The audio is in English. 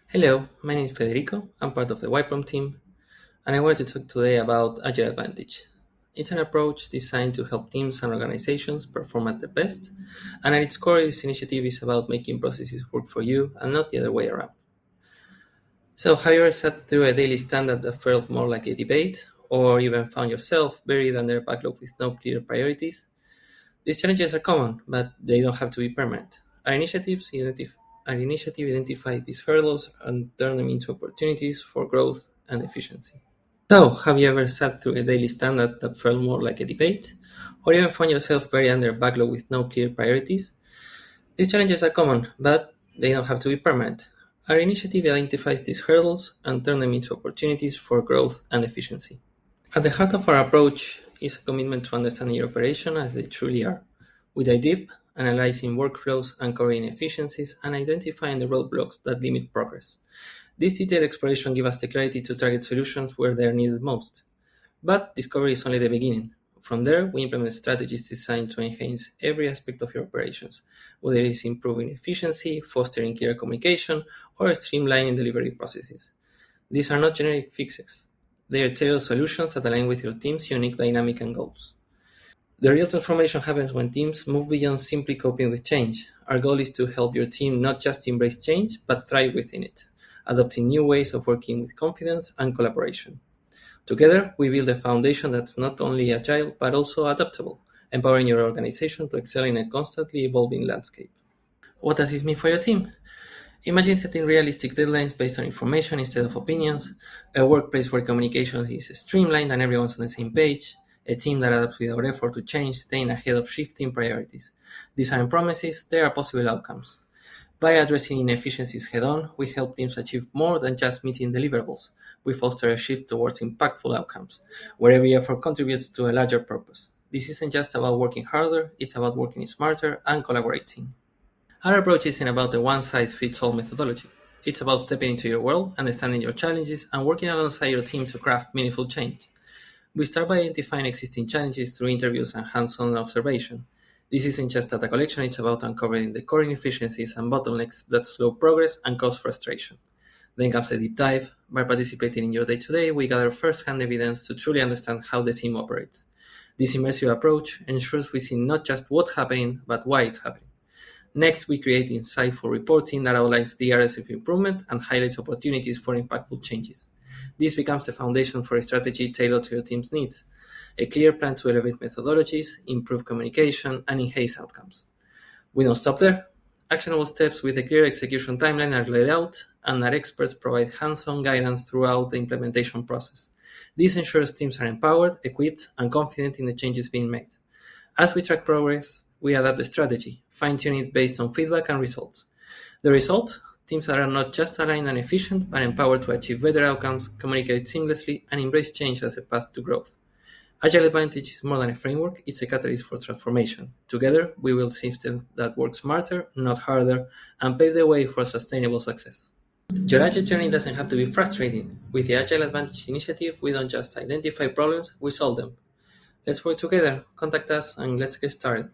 Hello, my name is Federico. I'm part of the YPROM team, and I wanted to talk today about Agile Advantage. It's an approach designed to help teams and organizations perform at their best, and at its core, this initiative is about making processes work for you and not the other way around. So, have you ever sat through a daily standard that felt more like a debate, or even found yourself buried under a backlog with no clear priorities? These challenges are common, but they don't have to be permanent. Our initiative identifies these hurdles and turn them into opportunities for growth and efficiency. So, have you ever sat through a daily standard that felt more like a debate, or even found yourself buried under a backlog with no clear priorities? These challenges are common, but they don't have to be permanent. Our initiative identifies these hurdles and turn them into opportunities for growth and efficiency. At the heart of our approach is a commitment to understanding your operation as they truly are. We dive deep, analyzing workflows, uncovering inefficiencies, and identifying the roadblocks that limit progress. This detailed exploration gives us the clarity to target solutions where they are needed most. But discovery is only the beginning. From there, we implement strategies designed to enhance every aspect of your operations, whether it is improving efficiency, fostering clear communication, or streamlining delivery processes. These are not generic fixes. They are tailored solutions that align with your team's unique dynamic and goals. The real transformation happens when teams move beyond simply coping with change. Our goal is to help your team not just embrace change, but thrive within it, adopting new ways of working with confidence and collaboration. Together, we build a foundation that's not only agile, but also adaptable, empowering your organization to excel in a constantly evolving landscape. What does this mean for your team? Imagine setting realistic deadlines based on information instead of opinions, a workplace where communication is streamlined and everyone's on the same page, a team that adapts without effort to change, staying ahead of shifting priorities. These aren't promises, they are possible outcomes. By addressing inefficiencies head on, we help teams achieve more than just meeting deliverables. We foster a shift towards impactful outcomes, where every effort contributes to a larger purpose. This isn't just about working harder, it's about working smarter and collaborating. Our approach isn't about a one size fits all methodology. It's about stepping into your world, understanding your challenges, and working alongside your team to craft meaningful change. We start by identifying existing challenges through interviews and hands on observation. This isn't just data collection, it's about uncovering the core inefficiencies and bottlenecks that slow progress and cause frustration. Then comes a deep dive. By participating in your day to day, we gather first hand evidence to truly understand how the team operates. This immersive approach ensures we see not just what's happening, but why it's happening. Next, we create insightful reporting that outlines the areas of improvement and highlights opportunities for impactful changes. This becomes the foundation for a strategy tailored to your team's needs, a clear plan to elevate methodologies, improve communication, and enhance outcomes. We don't stop there. Actionable steps with a clear execution timeline are laid out, and our experts provide hands-on guidance throughout the implementation process. This ensures teams are empowered, equipped, and confident in the changes being made. As we track progress, we adapt the strategy, fine-tune it based on feedback and results. The result? Teams that are not just aligned and efficient, but empowered to achieve better outcomes, communicate seamlessly, and embrace change as a path to growth. Agile Advantage is more than a framework, it's a catalyst for transformation. Together, we will systems that work smarter, not harder, and pave the way for sustainable success. Your Agile journey doesn't have to be frustrating. With the Agile Advantage initiative, we don't just identify problems, we solve them. Let's work together, contact us, and let's get started.